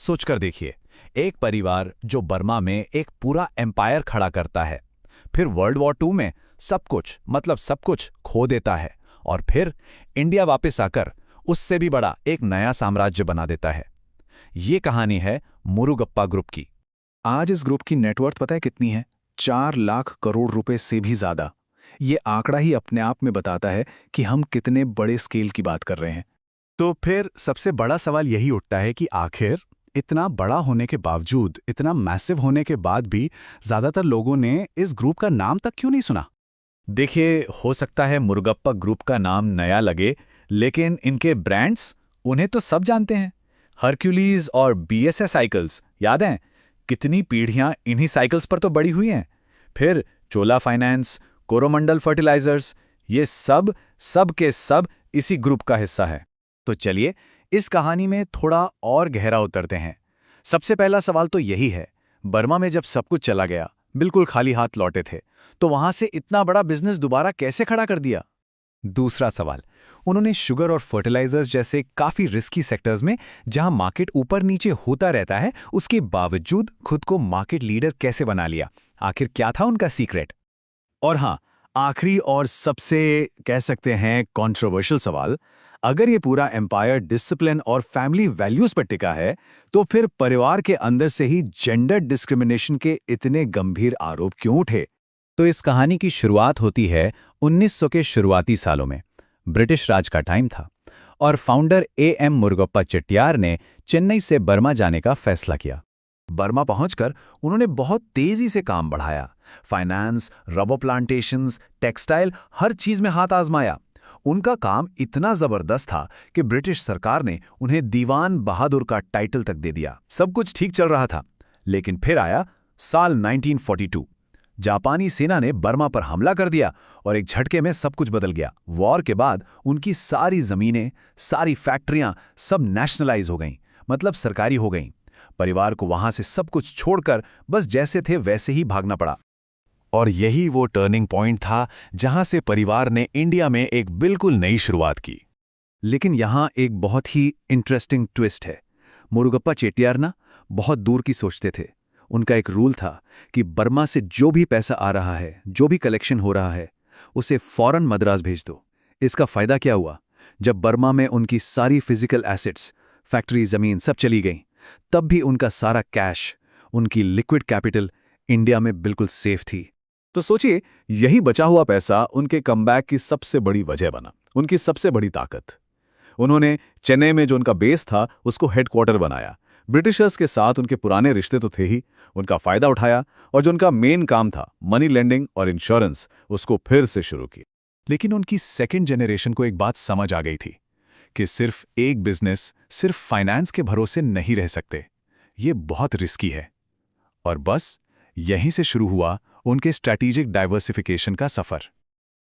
सोचकर देखिए, एक परिवार जो बर्मा में एक पूरा एम्पायर खड़ा करता है, फिर वर्ल्ड वॉर 2 में सब कुछ मतलब सब कुछ खो देता है और फिर इंडिया वापस आकर उससे भी बड़ा एक नया साम्राज्य बना देता है। ये कहानी है मुरुगप्पा ग्रुप की। आज इस ग्रुप की नेटवर्थ पता है कितनी है? 4 लाख करोड़ रुपए से भी ज्यादा। ये आंकड़ा ही अपने आप में बताता है कि हम कितने बड़े स्केल की बात कर रहे हैं। तो फिर सबसे बड़ा सवाल यही उठता है कि आखिर इतना बड़ा होने के बावजूद, इतना मैसिव होने के बाद भी ज्यादातर लोगों ने इस ग्रुप का नाम तक क्यों नहीं सुना? देखिए, हो सकता है मुरुगप्पा ग्रुप का नाम नया लगे, लेकिन इनके ब्रांड्स उन्हें तो सब जानते हैं। हरक्यूलीज और बीएसए साइकिल्स याद हैं? कितनी पीढ़ियां इन्हीं साइकिल्स पर तो बड़ी हुई हैं। फिर चोला फाइनेंस, कोरोमंडल फर्टिलाइजर्स, ये सब के सब इसी ग्रुप का हिस्सा है। तो चलिए इस कहानी में थोड़ा और गहरा उतरते हैं। सबसे पहला सवाल तो यही है, बर्मा में जब सब कुछ चला गया, बिल्कुल खाली हाथ लौटे थे, तो वहां से इतना बड़ा बिजनेस दोबारा कैसे खड़ा कर दिया? दूसरा सवाल, उन्होंने शुगर और फर्टिलाइजर्स जैसे काफी रिस्की सेक्टर्स में, जहां मार्केट ऊपर नीचे होता रहता है, उसके बावजूद खुद को मार्केट लीडर कैसे बना लिया? आखिर क्या था उनका सीक्रेट? और हाँ, आखिरी और सबसे कह सकते हैं कंट्रोवर्शियल सवाल, अगर ये पूरा एम्पायर डिसिप्लिन और फैमिली वैल्यूज पर टिका है, तो फिर परिवार के अंदर से ही जेंडर डिस्क्रिमिनेशन के इतने गंभीर आरोप क्यों उठे? तो इस कहानी की शुरुआत होती है 1900 के शुरुआती सालों में। ब्रिटिश राज का टाइम था और फाउंडर एएम मुरुगप्पा चेट्टियार ने चेन्नई से बर्मा जाने का फैसला किया। बर्मा पहुंचकर उन्होंने बहुत तेजी से काम बढ़ाया। फाइनेंस, रबर प्लांटेशंस, टेक्सटाइल, हर चीज में हाथ आजमाया। उनका काम इतना जबरदस्त था कि ब्रिटिश सरकार ने उन्हें दीवान बहादुर का टाइटल तक दे दिया। सब कुछ ठीक चल रहा था, लेकिन फिर आया साल 1942। जापानी सेना ने बर्मा पर हमला कर दिया और एक झटके में सब कुछ बदल गया। वॉर के बाद उनकी सारी जमीनें, सारी फैक्ट्रियां सब नेशनलाइज हो गईं, मतलब सरकारी हो गईं। परिवार को वहां से सब कुछ छोड़कर बस जैसे थे वैसे ही भागना पड़ा। और यही वो टर्निंग पॉइंट था जहां से परिवार ने इंडिया में एक बिल्कुल नई शुरुआत की। लेकिन यहां एक बहुत ही इंटरेस्टिंग ट्विस्ट है। मुरुगप्पा चेट्टियार ना बहुत दूर की सोचते थे। उनका एक रूल था कि बर्मा से जो भी पैसा आ रहा है, जो भी कलेक्शन हो रहा है, उसे फौरन मद्रास भेज दो। इसका फायदा क्या हुआ? जब बर्मा में उनकी सारी फिजिकल एसेट्स, फैक्ट्री, जमीन सब चली गईं, तब भी उनका सारा कैश, उनकी लिक्विड कैपिटल इंडिया में बिल्कुल सेफ थी। तो सोचिए, यही बचा हुआ पैसा उनके कमबैक की सबसे बड़ी वजह बना, उनकी सबसे बड़ी ताकत। उन्होंने चेन्नई में जो उनका बेस था उसको हेडक्वार्टर बनाया। ब्रिटिशर्स के साथ उनके पुराने रिश्ते तो थे ही, उनका फायदा उठाया और जो उनका मेन काम था, मनी लेंडिंग और इंश्योरेंस, उसको फिर से शुरू किया। लेकिन उनकी सेकेंड जनरेशन को एक बात समझ आ गई थी कि सिर्फ एक बिजनेस, सिर्फ फाइनेंस के भरोसे नहीं रह सकते। ये बहुत रिस्की है। और बस यहीं से शुरू हुआ उनके स्ट्रैटेजिक डाइवर्सिफिकेशन का सफर।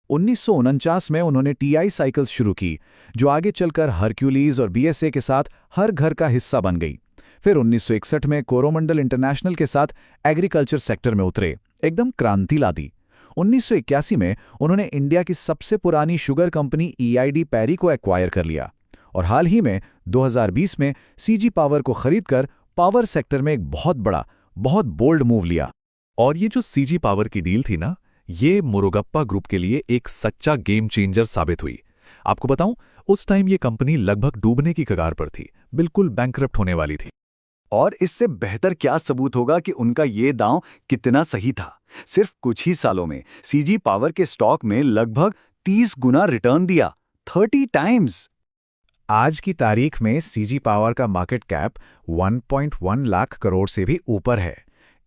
1949 में उन्होंने टीआई साइकिल्स शुरू की, जो आगे चलकर हरक्यूलीज और बीएसए के साथ हर घर का हिस्सा बन गई। फिर 1961 में कोरोमंडल इंटरनेशनल के साथ एग्रीकल्चर सेक्टर में उतरे, एकदम क्रांति ला दी। 1981 में उन्होंने इंडिया की सबसे पुरानी शुगर कंपनी ईआईडी पैरी को एक्वायर कर लिया और हाल ही में 2020 में सीजी पावर को खरीदकर पावर सेक्टर में एक बहुत बड़ा, बहुत बोल्ड मूव लिया। और ये जो सीजी पावर की डील थी ना, ये मुरुगप्पा ग्रुप के लिए एक सच्चा गेम चेंजर साबित हुई। आपको बताऊं, उस टाइम ये कंपनी लगभग डूबने की कगार पर थी, बिल्कुल बैंकरप्ट होने वाली थी। और इससे बेहतर क्या सबूत होगा कि उनका ये दांव कितना सही था। सिर्फ कुछ ही सालों में सीजी पावर के स्टॉक में लगभग 30 गुना रिटर्न दिया, 30 टाइम्स। आज की तारीख में सीजी पावर का मार्केट कैप 1.1 लाख करोड़ से भी ऊपर है।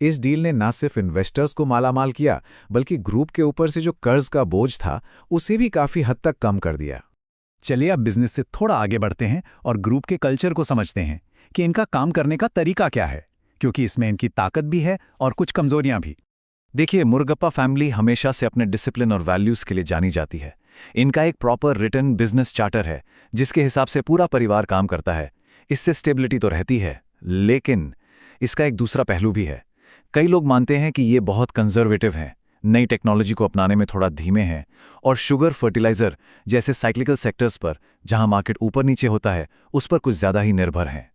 इस डील ने न सिर्फ इन्वेस्टर्स को मालामाल किया, बल्कि ग्रुप के ऊपर से जो कर्ज का बोझ था उसे भी काफी हद तक कम कर दिया। चलिए अब बिजनेस से थोड़ा आगे बढ़ते हैं और ग्रुप के कल्चर को समझते हैं कि इनका काम करने का तरीका क्या है, क्योंकि इसमें इनकी ताकत भी है और कुछ कमजोरियां भी। देखिए, मुरुगप्पा फैमिली हमेशा से अपने डिसिप्लिन और वैल्यूज के लिए जानी जाती है। इनका एक प्रॉपर रिटन बिजनेस चार्टर है, जिसके हिसाब से पूरा परिवार काम करता है। इससे स्टेबिलिटी तो रहती है, लेकिन इसका एक दूसरा पहलू भी है। कई लोग मानते हैं कि ये बहुत कंजर्वेटिव हैं, नई टेक्नोलॉजी को अपनाने में थोड़ा धीमे हैं और शुगर, फर्टिलाइजर जैसे साइक्लिकल सेक्टर्स पर, जहां मार्केट ऊपर नीचे होता है, उस पर कुछ ज्यादा ही निर्भर हैं।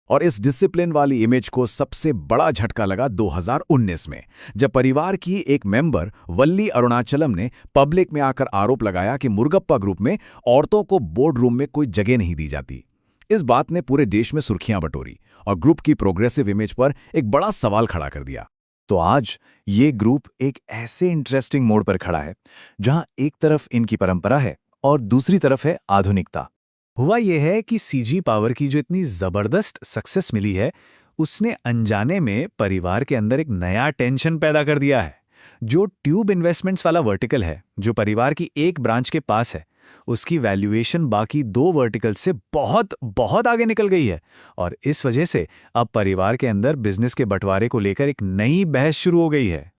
और इस डिसिप्लिन वाली इमेज को सबसे बड़ा झटका लगा 2019 में, जब परिवार की एक मेंबर वल्ली अरुणाचलम ने पब्लिक में आकर आरोप लगाया कि मुर्गप्पा ग्रुप में औरतों को बोर्ड रूम में कोई जगह नहीं दी जाती। इस बात ने पूरे देश में सुर्खियां बटोरी और ग्रुप की प्रोग्रेसिव इमेज पर एक बड़ा सवाल खड़ा कर दिया। तो आज ये ग्रुप एक ऐसे इंटरेस्टिंग मोड़ पर खड़ा है जहां एक तरफ इनकी परंपरा है और दूसरी तरफ है आधुनिकता। हुआ यह है कि सीजी पावर की जो इतनी जबरदस्त सक्सेस मिली है, उसने अनजाने में परिवार के अंदर एक नया टेंशन पैदा कर दिया है। जो ट्यूब इन्वेस्टमेंट्स वाला वर्टिकल है, जो परिवार की एक ब्रांच के पास है, उसकी वैल्यूएशन बाकी दो वर्टिकल से बहुत बहुत आगे निकल गई है और इस वजह से अब परिवार के अंदर बिजनेस के बंटवारे को लेकर एक नई बहस शुरू हो गई है।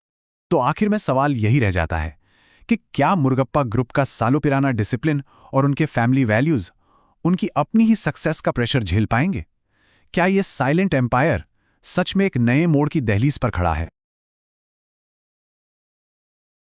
तो आखिर में सवाल यही रह जाता है कि क्या मुर्गप्पा ग्रुप का सालों पुराना डिसिप्लिन और उनके फैमिली वैल्यूज उनकी अपनी ही सक्सेस का प्रेशर झेल पाएंगे? क्या ये साइलेंट एम्पायर सच में एक नए मोड़ की दहलीज पर खड़ा है?